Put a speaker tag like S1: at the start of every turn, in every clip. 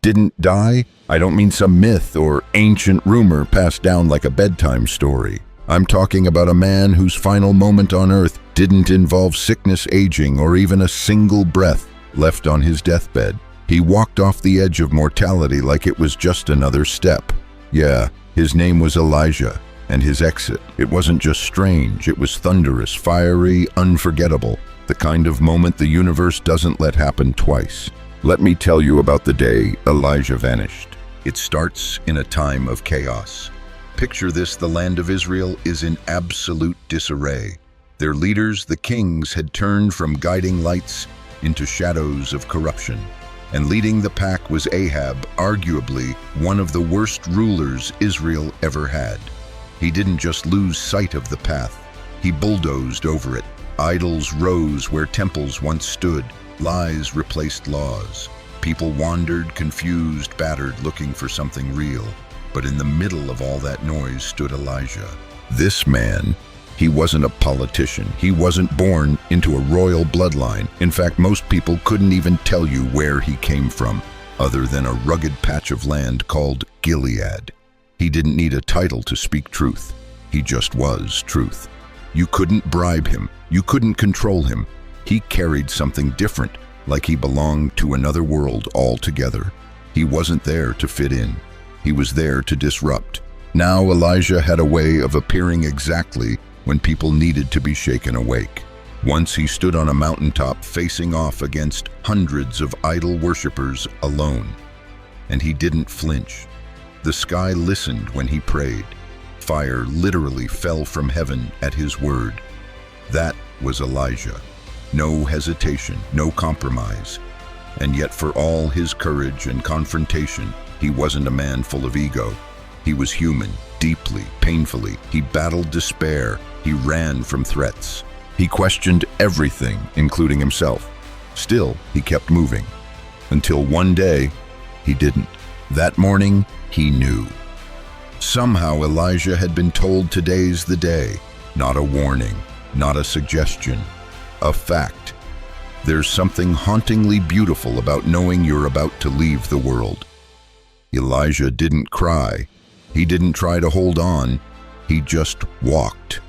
S1: Didn't die? I don't mean some myth or ancient rumor passed down like a bedtime story. I'm talking about a man whose final moment on earth didn't involve sickness, aging, or even a single breath left on his deathbed. He walked off the edge of mortality like it was just another step. Yeah, his name was Elijah, and his exit, it wasn't just strange, it was thunderous, fiery, unforgettable. The kind of moment the universe doesn't let happen twice. Let me tell you about the day Elijah vanished. It starts in a time of chaos. Picture this: the land of Israel is in absolute disarray. Their leaders, the kings, had turned from guiding lights into shadows of corruption. And leading the pack was Ahab, arguably one of the worst rulers Israel ever had. He didn't just lose sight of the path, he bulldozed over it. Idols rose where temples once stood. Lies replaced laws. People wandered, confused, battered, looking for something real. But in the middle of all that noise stood Elijah. This man, he wasn't a politician. He wasn't born into a royal bloodline. In fact, most people couldn't even tell you where he came from, other than a rugged patch of land called Gilead. He didn't need a title to speak truth. He just was truth. You couldn't bribe him. You couldn't control him. He carried something different, like he belonged to another world altogether. He wasn't there to fit in. He was there to disrupt. Now Elijah had a way of appearing exactly when people needed to be shaken awake. Once he stood on a mountaintop facing off against hundreds of idol worshippers alone. And he didn't flinch. The sky listened when he prayed. Fire literally fell from heaven at his word. That was Elijah. No hesitation, no compromise. And yet for all his courage and confrontation, he wasn't a man full of ego. He was human, deeply, painfully. He battled despair. He ran from threats. He questioned everything, including himself. Still, he kept moving. Until one day, he didn't. That morning, he knew. Somehow Elijah had been told today's the day. Not a warning, not a suggestion. A fact. There's something hauntingly beautiful about knowing you're about to leave the world. Elijah didn't cry. He didn't try to hold on. He just walked.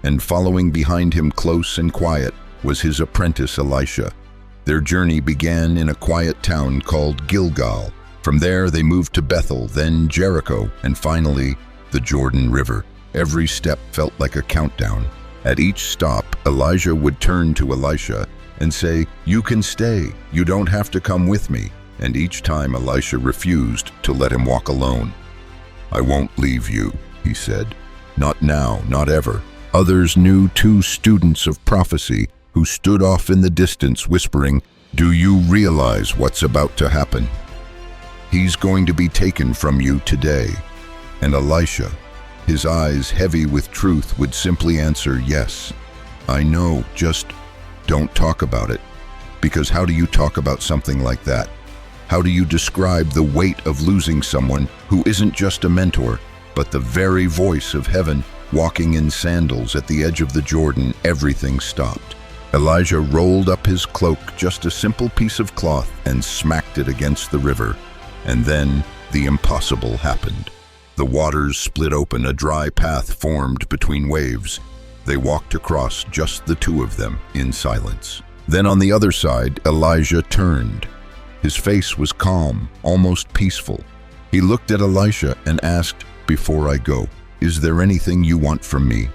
S1: And following behind him close and quiet was his apprentice Elisha. Their journey began in a quiet town called Gilgal. From there they moved to Bethel, then Jericho, and finally the Jordan River. Every step felt like a countdown. At each stop, Elijah would turn to Elisha and say, "You can stay. You don't have to come with me." And each time Elisha refused to let him walk alone. "I won't leave you," he said. "Not now, not ever." Others knew two students of prophecy who stood off in the distance whispering, "Do you realize what's about to happen? He's going to be taken from you today." And Elisha, his eyes heavy with truth, would simply answer, "Yes, I know, just don't talk about it." Because how do you talk about something like that? How do you describe the weight of losing someone who isn't just a mentor, but the very voice of heaven? Walking in sandals at the edge of the Jordan, everything stopped. Elijah rolled up his cloak, just a simple piece of cloth, and smacked it against the river. And then the impossible happened. The waters split open, a dry path formed between waves. They walked across, just the two of them, in silence. Then on the other side, Elijah turned. His face was calm, almost peaceful. He looked at Elisha and asked, "Before I go, is there anything you want from me?"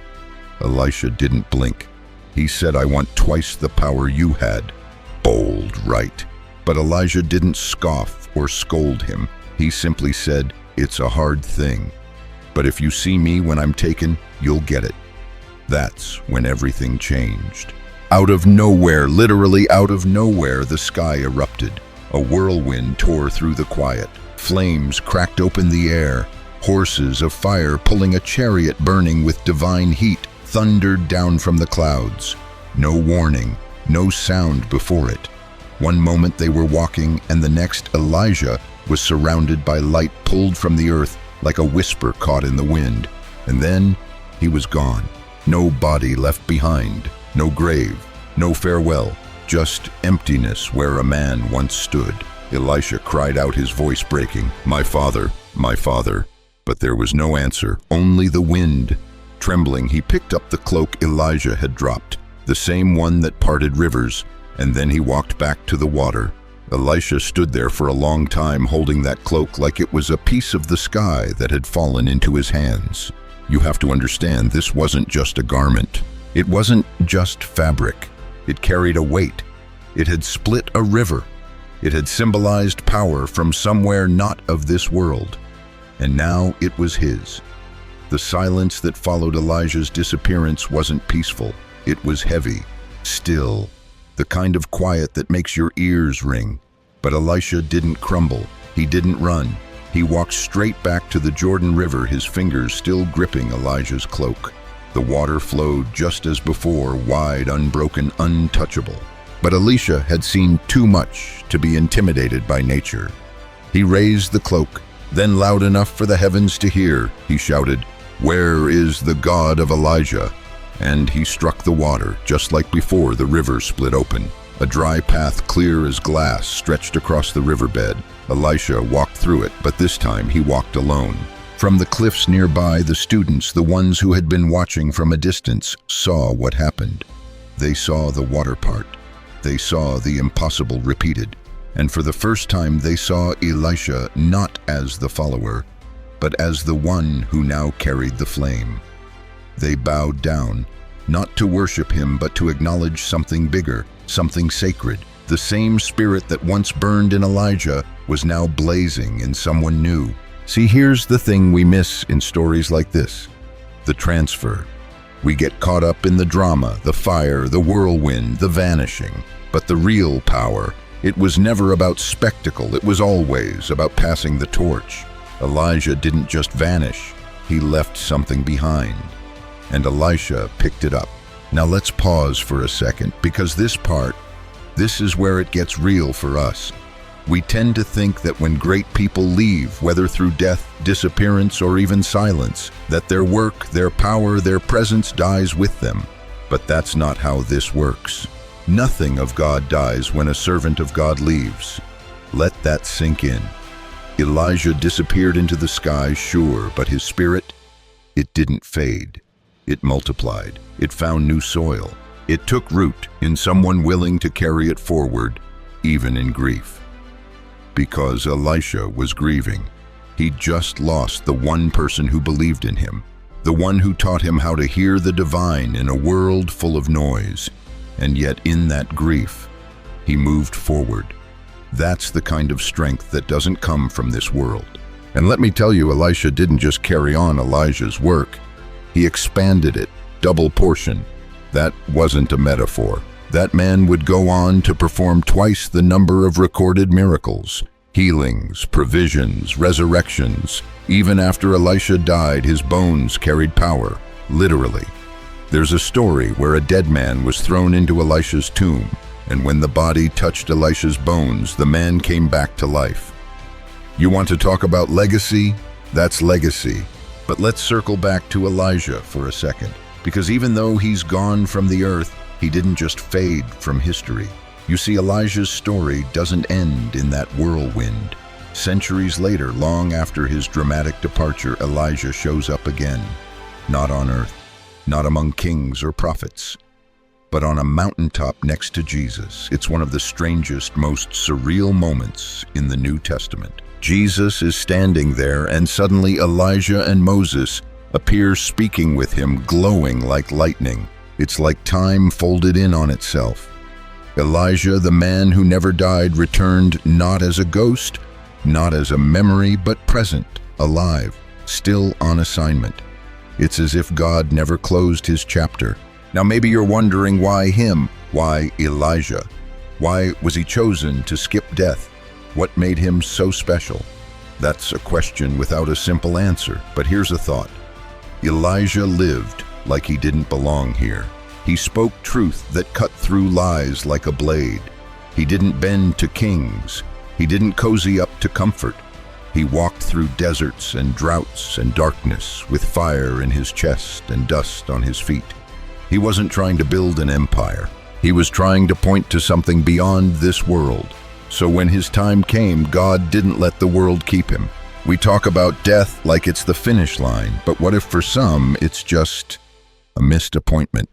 S1: Elisha didn't blink. He said, "I want twice the power you had." Bold, right? But Elijah didn't scoff or scold him. He simply said, "It's a hard thing. But if you see me when I'm taken, you'll get it." That's when everything changed. Out of nowhere, literally out of nowhere, the sky erupted. A whirlwind tore through the quiet. Flames cracked open the air. Horses of fire pulling a chariot burning with divine heat thundered down from the clouds. No warning, no sound before it. One moment they were walking, and the next Elijah was surrounded by light pulled from the earth like a whisper caught in the wind. And then he was gone. No body left behind, no grave, no farewell, just emptiness where a man once stood. Elisha cried out, his voice breaking, my father, my father." But there was no answer, only the wind. Trembling, he picked up the cloak Elijah had dropped, the same one that parted rivers, and then he walked back to the water. Elisha stood there for a long time holding that cloak like it was a piece of the sky that had fallen into his hands. You have to understand, this wasn't just a garment. It wasn't just fabric. It carried a weight. It had split a river. It had symbolized power from somewhere not of this world. And now it was his. The silence that followed Elijah's disappearance wasn't peaceful. It was heavy, still, the kind of quiet that makes your ears ring. But Elisha didn't crumble. He didn't run. He walked straight back to the Jordan River, his fingers still gripping Elijah's cloak. The water flowed just as before, wide, unbroken, untouchable. But Elisha had seen too much to be intimidated by nature. He raised the cloak, then loud enough for the heavens to hear, he shouted, "Where is the God of Elijah?" And he struck the water, just like before. The river split open. A dry path clear as glass stretched across the riverbed. Elisha walked through it, but this time he walked alone. From the cliffs nearby, the students, the ones who had been watching from a distance, saw what happened. They saw the water part. They saw the impossible repeated. And for the first time they saw Elisha not as the follower, but as the one who now carried the flame. They bowed down, not to worship him, but to acknowledge something bigger, something sacred. The same spirit that once burned in Elijah was now blazing in someone new. See, here's the thing we miss in stories like this: the transfer. We get caught up in the drama, the fire, the whirlwind, the vanishing. But the real power, it was never about spectacle, it was always about passing the torch. Elijah didn't just vanish, he left something behind. And Elisha picked it up. Now let's pause for a second, because this is where it gets real for us. We tend to think that when great people leave, whether through death, disappearance, or even silence, that their work, their power, their presence dies with them. But that's not how this works. Nothing of God dies when a servant of God leaves. Let that sink in. Elijah disappeared into the sky, sure, but his spirit, it didn't fade. It multiplied. It found new soil. It took root in someone willing to carry it forward, even in grief. Because Elisha was grieving. He'd just lost the one person who believed in him, the one who taught him how to hear the divine in a world full of noise. And yet in that grief, he moved forward. That's the kind of strength that doesn't come from this world. And let me tell you, Elisha didn't just carry on Elijah's work. He expanded it, double portion. That wasn't a metaphor. That man would go on to perform twice the number of recorded miracles, healings, provisions, resurrections. Even after Elisha died, his bones carried power, literally. There's a story where a dead man was thrown into Elisha's tomb, and when the body touched Elisha's bones, the man came back to life. You want to talk about legacy? That's legacy. But let's circle back to Elijah for a second, because even though he's gone from the earth, he didn't just fade from history. You see, Elijah's story doesn't end in that whirlwind. Centuries later, long after his dramatic departure, Elijah shows up again, not on earth, not among kings or prophets, but on a mountaintop next to Jesus. It's one of the strangest, most surreal moments in the New Testament. Jesus is standing there, and suddenly Elijah and Moses appear speaking with him, glowing like lightning. It's like time folded in on itself. Elijah, the man who never died, returned not as a ghost, not as a memory, but present, alive, still on assignment. It's as if God never closed his chapter. Now maybe you're wondering, why him? Why Elijah? Why was he chosen to skip death? What made him so special? That's a question without a simple answer, but here's a thought. Elijah lived like he didn't belong here. He spoke truth that cut through lies like a blade. He didn't bend to kings. He didn't cozy up to comfort. He walked through deserts and droughts and darkness with fire in his chest and dust on his feet. He wasn't trying to build an empire. He was trying to point to something beyond this world, So when his time came, God didn't let the world keep him. We talk about death like it's the finish line, but what if for some it's just a missed appointment?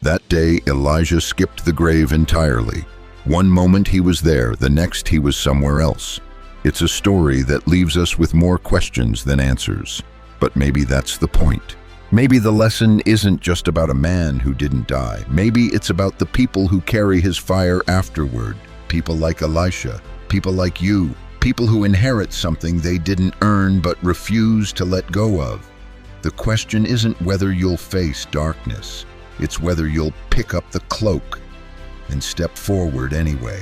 S1: That day, Elijah skipped the grave entirely. One moment he was there, the next he was somewhere else. It's a story that leaves us with more questions than answers. But maybe that's the point. Maybe the lesson isn't just about a man who didn't die. Maybe it's about the people who carry his fire afterward. People like Elisha, people like you, people who inherit something they didn't earn but refuse to let go of. The question isn't whether you'll face darkness. It's whether you'll pick up the cloak and step forward anyway.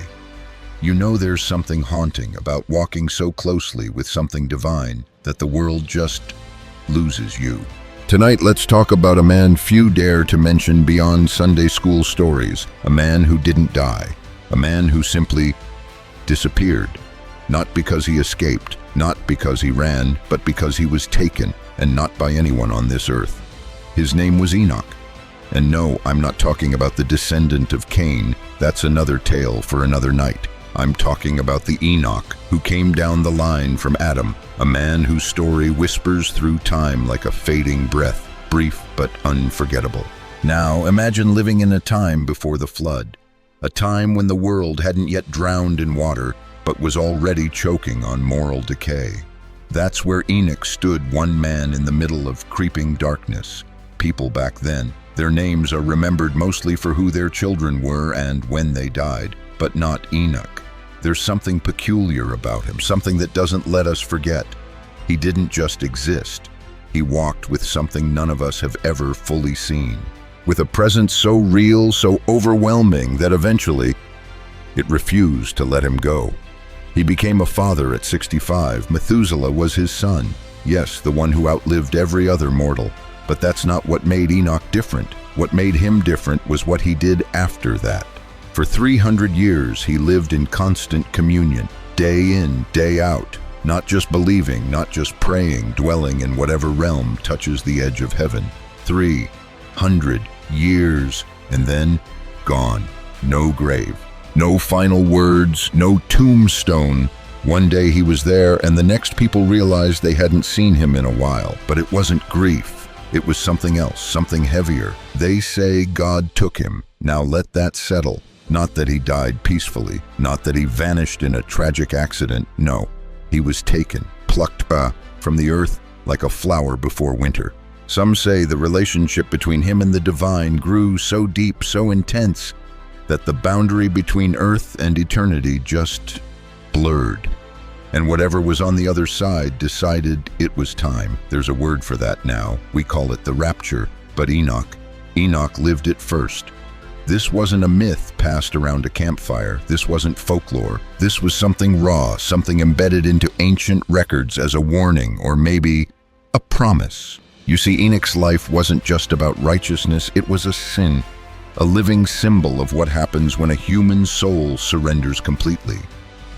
S1: You know there's something haunting about walking so closely with something divine that the world just loses you. Tonight, let's talk about a man few dare to mention beyond Sunday school stories. A man who didn't die. A man who simply disappeared. Not because he escaped, not because he ran, but because he was taken, and not by anyone on this earth. His name was Enoch. And no, I'm not talking about the descendant of Cain. That's another tale for another night. I'm talking about the Enoch who came down the line from Adam, a man whose story whispers through time like a fading breath, brief but unforgettable. Now, imagine living in a time before the flood, a time when the world hadn't yet drowned in water, but was already choking on moral decay. That's where Enoch stood, one man in the middle of creeping darkness. People back then, their names are remembered mostly for who their children were and when they died, but not Enoch. There's something peculiar about him, something that doesn't let us forget. He didn't just exist. He walked with something none of us have ever fully seen, with a presence so real, so overwhelming that eventually it refused to let him go. He became a father at 65. Methuselah was his son. Yes, the one who outlived every other mortal. But that's not what made Enoch different. What made him different was what he did after that. For 300 years, he lived in constant communion, day in, day out, not just believing, not just praying, dwelling in whatever realm touches the edge of heaven. 300 years, and then gone. No grave, no final words, no tombstone. One day he was there, and the next people realized they hadn't seen him in a while. But it wasn't grief. It was something else, something heavier. They say God took him. Now let that settle. Not that he died peacefully, not that he vanished in a tragic accident. No, he was taken, plucked from the earth like a flower before winter. Some say the relationship between him and the divine grew so deep, so intense, that the boundary between earth and eternity just blurred. And whatever was on the other side decided it was time. There's a word for that now. We call it the rapture. But Enoch lived it first. This wasn't a myth passed around a campfire. This wasn't folklore. This was something raw, something embedded into ancient records as a warning, or maybe a promise. You see, Enoch's life wasn't just about righteousness, it was a sin, a living symbol of what happens when a human soul surrenders completely.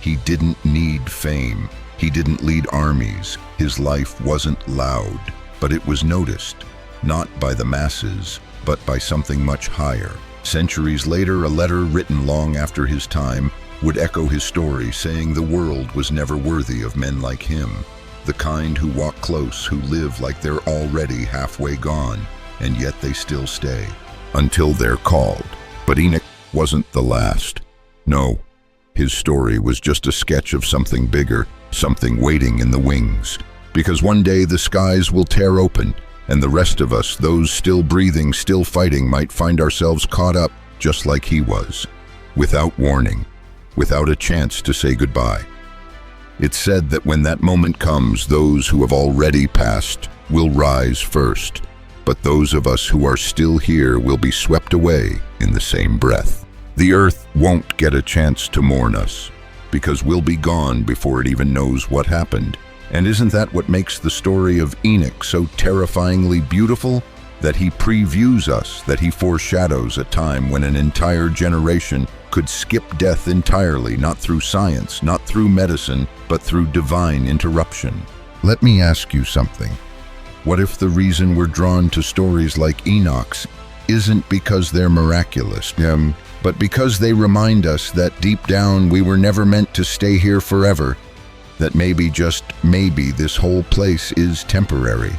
S1: He didn't need fame. He didn't lead armies. His life wasn't loud, but it was noticed, not by the masses, but by something much higher. Centuries later, a letter written long after his time would echo his story, saying the world was never worthy of men like him, the kind who walk close, who live like they're already halfway gone, and yet they still stay, until they're called. But Enoch wasn't the last. No, his story was just a sketch of something bigger, something waiting in the wings. Because one day the skies will tear open, and the rest of us, those still breathing, still fighting, might find ourselves caught up just like he was, without warning, without a chance to say goodbye. It's said that when that moment comes, those who have already passed will rise first, but those of us who are still here will be swept away in the same breath. The earth won't get a chance to mourn us, because we'll be gone before it even knows what happened. And isn't that what makes the story of Enoch so terrifyingly beautiful? That he previews us, that he foreshadows a time when an entire generation could skip death entirely, not through science, not through medicine, but through divine interruption. Let me ask you something. What if the reason we're drawn to stories like Enoch's isn't because they're miraculous? but because they remind us that deep down we were never meant to stay here forever, that maybe, just maybe, this whole place is temporary,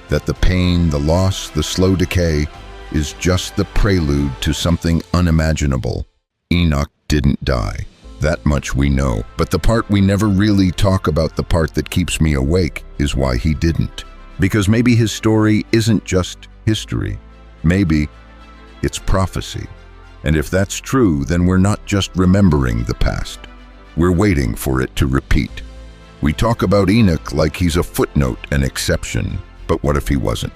S1: that the pain, the loss, the slow decay is just the prelude to something unimaginable. Enoch didn't die. That much we know, but the part we never really talk about, the part that keeps me awake, is why he didn't. Because maybe his story isn't just history. Maybe it's prophecy. And if that's true, then we're not just remembering the past. We're waiting for it to repeat. We talk about Enoch like he's a footnote, an exception. But what if he wasn't?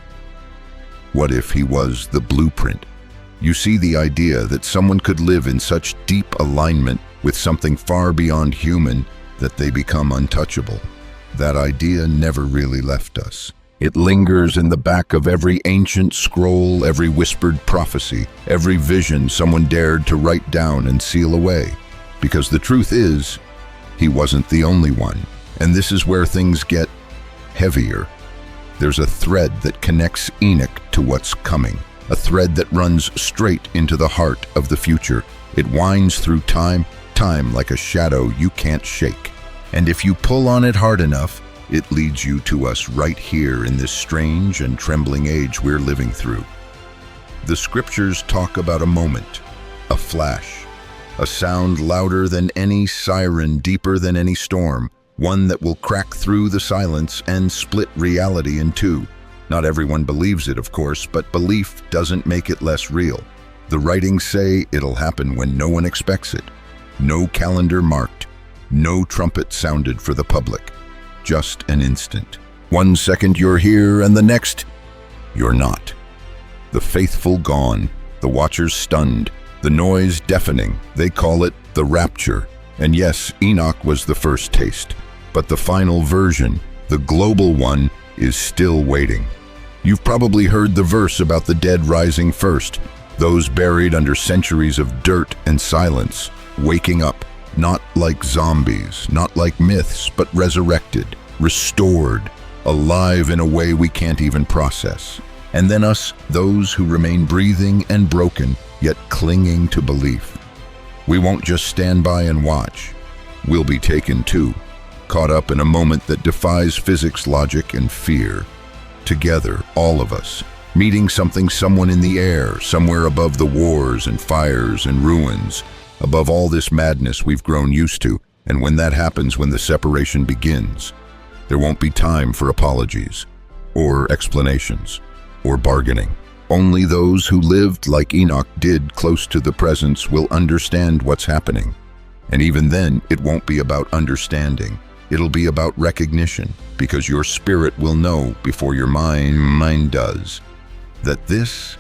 S1: What if he was the blueprint? You see, the idea that someone could live in such deep alignment with something far beyond human that they become untouchable. That idea never really left us. It lingers in the back of every ancient scroll, every whispered prophecy, every vision someone dared to write down and seal away. Because the truth is, he wasn't the only one. And this is where things get heavier. There's a thread that connects Enoch to what's coming, a thread that runs straight into the heart of the future. It winds through time like a shadow you can't shake. And if you pull on it hard enough, it leads you to us right here in this strange and trembling age we're living through. The scriptures talk about a moment, a flash, a sound louder than any siren, deeper than any storm, one that will crack through the silence and split reality in two. Not everyone believes it, of course, but belief doesn't make it less real. The writings say it'll happen when no one expects it. No calendar marked, no trumpet sounded for the public. Just an instant. 1 second you're here and the next, you're not. The faithful gone, the watchers stunned, the noise deafening. They call it the rapture. And yes, Enoch was the first taste. But the final version, the global one, is still waiting. You've probably heard the verse about the dead rising first, those buried under centuries of dirt and silence, waking up, not like zombies, not like myths, but resurrected, restored, alive in a way we can't even process. And then us, those who remain breathing and broken, yet clinging to belief. We won't just stand by and watch. We'll be taken too, caught up in a moment that defies physics, logic, and fear. Together, all of us, meeting someone in the air, somewhere above the wars and fires and ruins, above all this madness we've grown used to. And when that happens, when the separation begins, there won't be time for apologies, or explanations, or bargaining. Only those who lived like Enoch did, close to the presence, will understand what's happening. And even then, it won't be about understanding. It'll be about recognition, because your spirit will know before your mind does, that this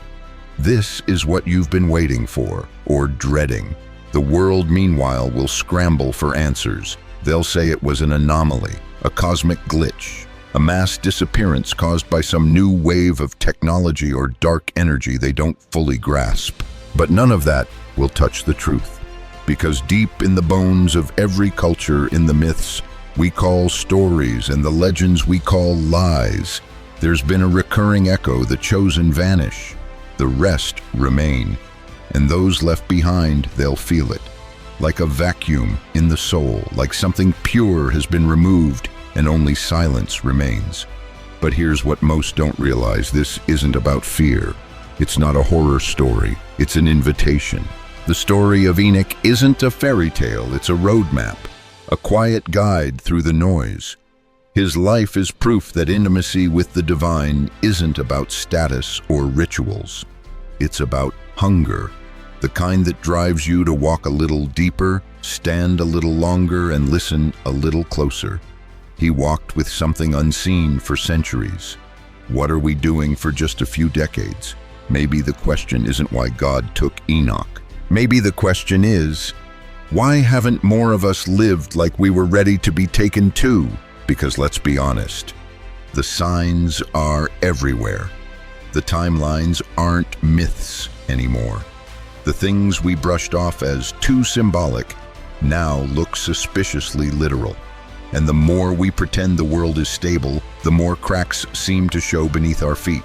S1: is what you've been waiting for, or dreading. The world, meanwhile, will scramble for answers. They'll say it was an anomaly, a cosmic glitch, a mass disappearance caused by some new wave of technology or dark energy they don't fully grasp. But none of that will touch the truth, because deep in the bones of every culture, in the myths we call stories and the legends we call lies, there's been a recurring echo: the chosen vanish, the rest remain. And those left behind, they'll feel it, like a vacuum in the soul, like something pure has been removed and only silence remains. But here's what most don't realize: this isn't about fear. It's not a horror story, it's an invitation. The story of Enoch isn't a fairy tale, it's a roadmap, a quiet guide through the noise. His life is proof that intimacy with the divine isn't about status or rituals. It's about hunger, the kind that drives you to walk a little deeper, stand a little longer, and listen a little closer. He walked with something unseen for centuries. What are we doing for just a few decades? Maybe the question isn't why God took Enoch. Maybe the question is, why haven't more of us lived like we were ready to be taken too? Because let's be honest, the signs are everywhere. The timelines aren't myths anymore. The things we brushed off as too symbolic now look suspiciously literal. And the more we pretend the world is stable, the more cracks seem to show beneath our feet.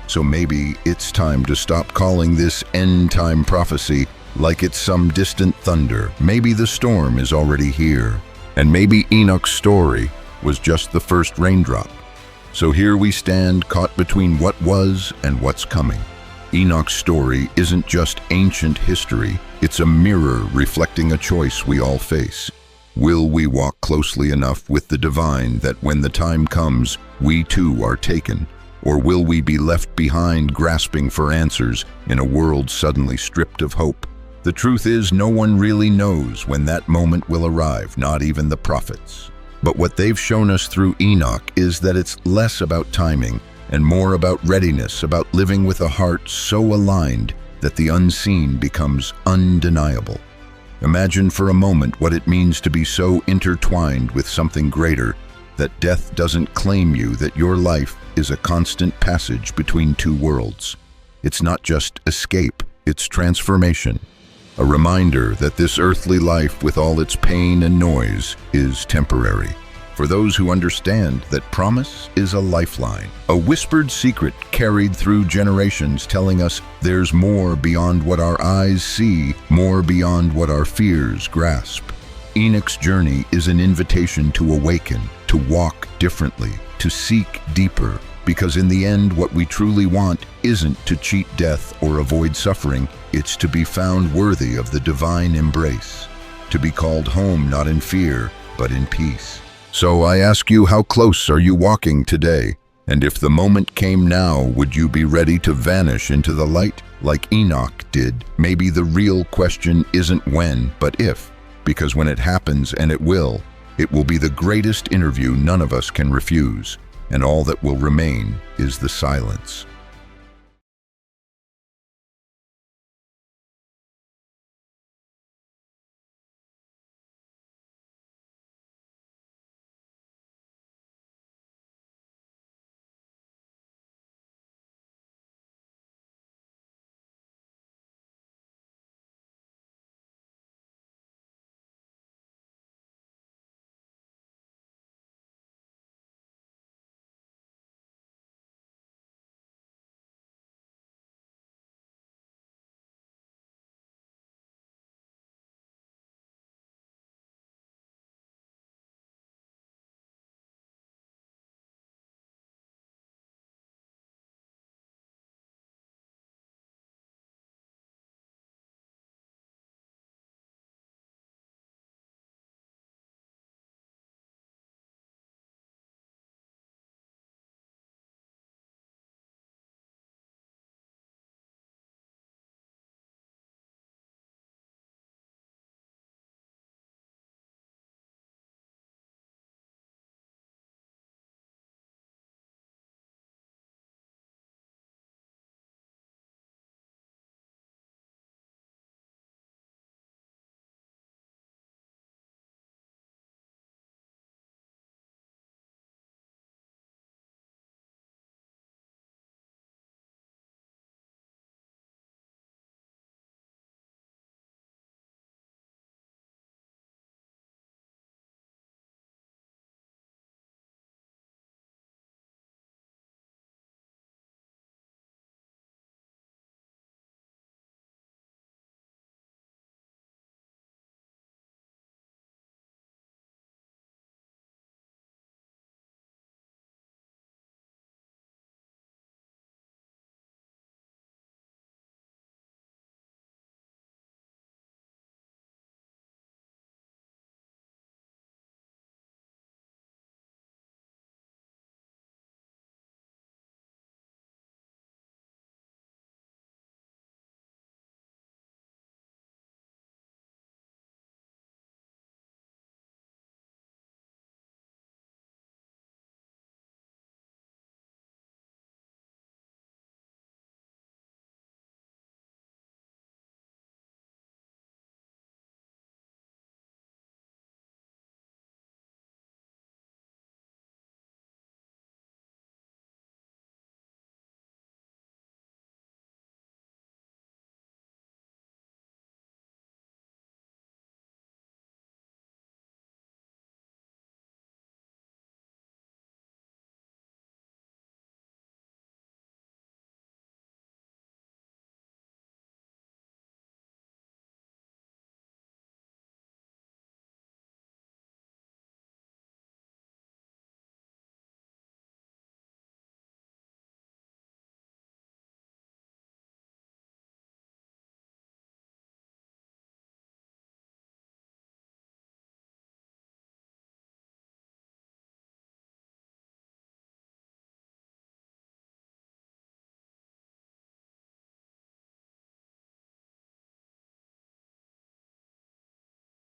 S1: So maybe it's time to stop calling this end-time prophecy like it's some distant thunder. Maybe the storm is already here, and maybe Enoch's story was just the first raindrop. So here we stand, caught between what was and what's coming. Enoch's story isn't just ancient history, it's a mirror reflecting a choice we all face. Will we walk closely enough with the divine that when the time comes, we too are taken? Or will we be left behind grasping for answers in a world suddenly stripped of hope? The truth is, no one really knows when that moment will arrive, not even the prophets. But what they've shown us through Enoch is that it's less about timing and more about readiness, about living with a heart so aligned that the unseen becomes undeniable. Imagine for a moment what it means to be so intertwined with something greater that death doesn't claim you, that your life is a constant passage between two worlds. It's not just escape, it's transformation. A reminder that this earthly life, with all its pain and noise, is temporary. For those who understand that promise is a lifeline, a whispered secret carried through generations telling us there's more beyond what our eyes see, more beyond what our fears grasp. Enoch's journey is an invitation to awaken, to walk differently, to seek deeper, because in the end, what we truly want isn't to cheat death or avoid suffering, it's to be found worthy of the divine embrace, to be called home not in fear, but in peace. So I ask you, how close are you walking today? And if the moment came now, would you be ready to vanish into the light like Enoch did? Maybe the real question isn't when, but if, because when it happens, and it will be the greatest interview none of us can refuse, and all that will remain is the silence.